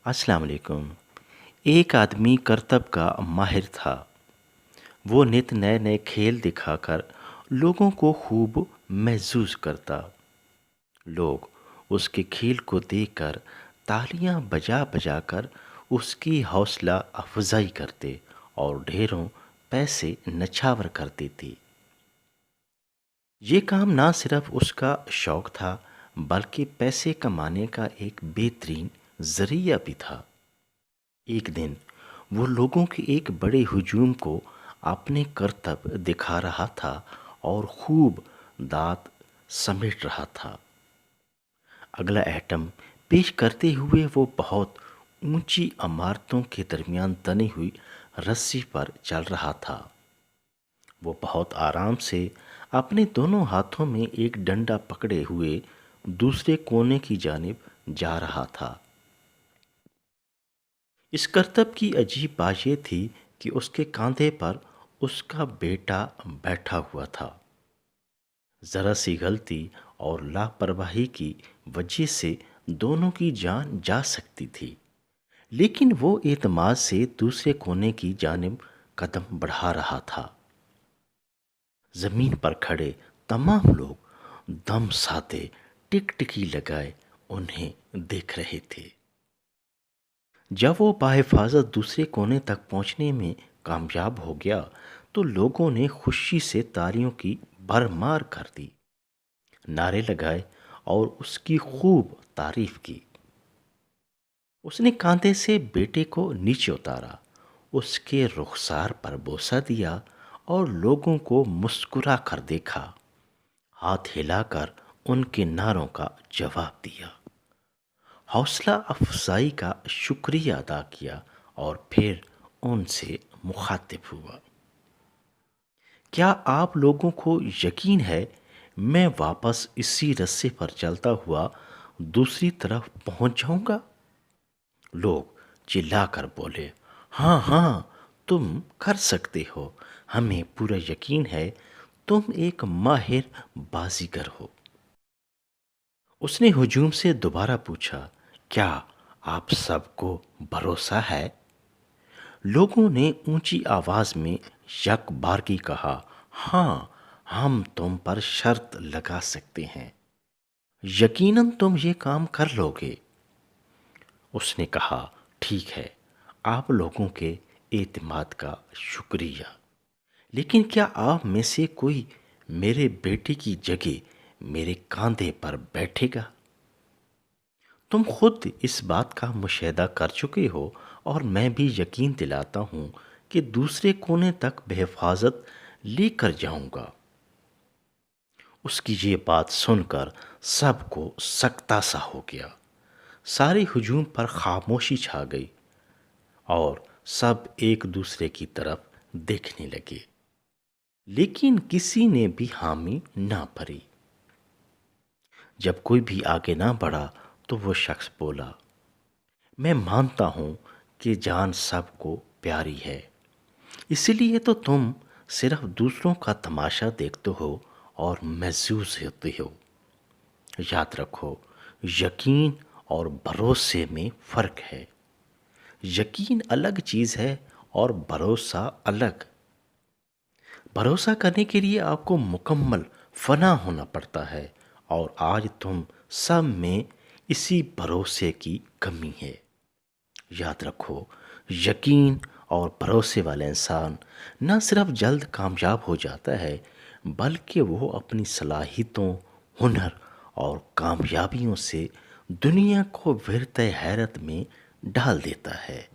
अस्सलाम वालेकुम। एक आदमी करतब का माहिर था। वो नित नए नए खेल दिखाकर लोगों को खूब महसूस करता। लोग उसके खेल को देखकर तालियां बजा बजा कर उसकी हौसला अफजाई करते और ढेरों पैसे नछावर करते थे। ये काम ना सिर्फ उसका शौक था बल्कि पैसे कमाने का एक बेहतरीन जरिया भी था। एक दिन वो लोगों के एक बड़े हुजूम को अपने करतब दिखा रहा था और खूब दांत समेट रहा था। अगला एटम पेश करते हुए वो बहुत ऊंची इमारतों के दरमियान तनी हुई रस्सी पर चल रहा था। वो बहुत आराम से अपने दोनों हाथों में एक डंडा पकड़े हुए दूसरे कोने की जानिब जा रहा था। इस करतब की अजीब बात यह थी कि उसके कंधे पर उसका बेटा बैठा हुआ था। जरा सी गलती और लापरवाही की वजह से दोनों की जान जा सकती थी, लेकिन वो एतमाद से दूसरे कोने की जानिब कदम बढ़ा रहा था। जमीन पर खड़े तमाम लोग दम साधे टिकटिकी लगाए उन्हें देख रहे थे। जब वो बाहिफाजत दूसरे कोने तक पहुंचने में कामयाब हो गया तो लोगों ने खुशी से तालियों की भरमार कर दी, नारे लगाए और उसकी खूब तारीफ की। उसने कांधे से बेटे को नीचे उतारा, उसके रुखसार पर बोसा दिया और लोगों को मुस्कुरा कर देखा, हाथ हिलाकर उनके नारों का जवाब दिया, हौसला अफजाई का शुक्रिया अदा किया और फिर उनसे मुखातिब हुआ। क्या आप लोगों को यकीन है मैं वापस इसी रस्से पर चलता हुआ दूसरी तरफ पहुंच जाऊंगा? लोग चिल्लाकर बोले, हाँ हाँ, तुम कर सकते हो, हमें पूरा यकीन है, तुम एक माहिर बाजीगर हो। उसने हुजूम से दोबारा पूछा, क्या आप सबको भरोसा है? लोगों ने ऊंची आवाज में यक बार की कहा, हाँ, हम तुम पर शर्त लगा सकते हैं, यकीनन तुम ये काम कर लोगे। उसने कहा, ठीक है, आप लोगों के एतमाद का शुक्रिया, लेकिन क्या आप में से कोई मेरे बेटे की जगह मेरे कंधे पर बैठेगा? तुम खुद इस बात का मुशाहिदा कर चुके हो और मैं भी यकीन दिलाता हूं कि दूसरे कोने तक बेहिफाजत लेकर जाऊंगा। उसकी ये बात सुनकर सबको सकता सा हो गया। सारे हुजूम पर खामोशी छा गई और सब एक दूसरे की तरफ देखने लगे, लेकिन किसी ने भी हामी ना भरी। जब कोई भी आगे ना बढ़ा तो वो शख्स बोला, मैं मानता हूं कि जान सबको प्यारी है, इसलिए तो तुम सिर्फ दूसरों का तमाशा देखते हो और महसूस होते हो। याद रखो, यकीन और भरोसे में फ़र्क है। यकीन अलग चीज़ है और भरोसा अलग। भरोसा करने के लिए आपको मुकम्मल फना होना पड़ता है और आज तुम सब में इसी भरोसे की कमी है। याद रखो, यकीन और भरोसे वाला इंसान न सिर्फ जल्द कामयाब हो जाता है बल्कि वो अपनी सलाहियतों, हुनर और कामयाबियों से दुनिया को विरते हैरत में डाल देता है।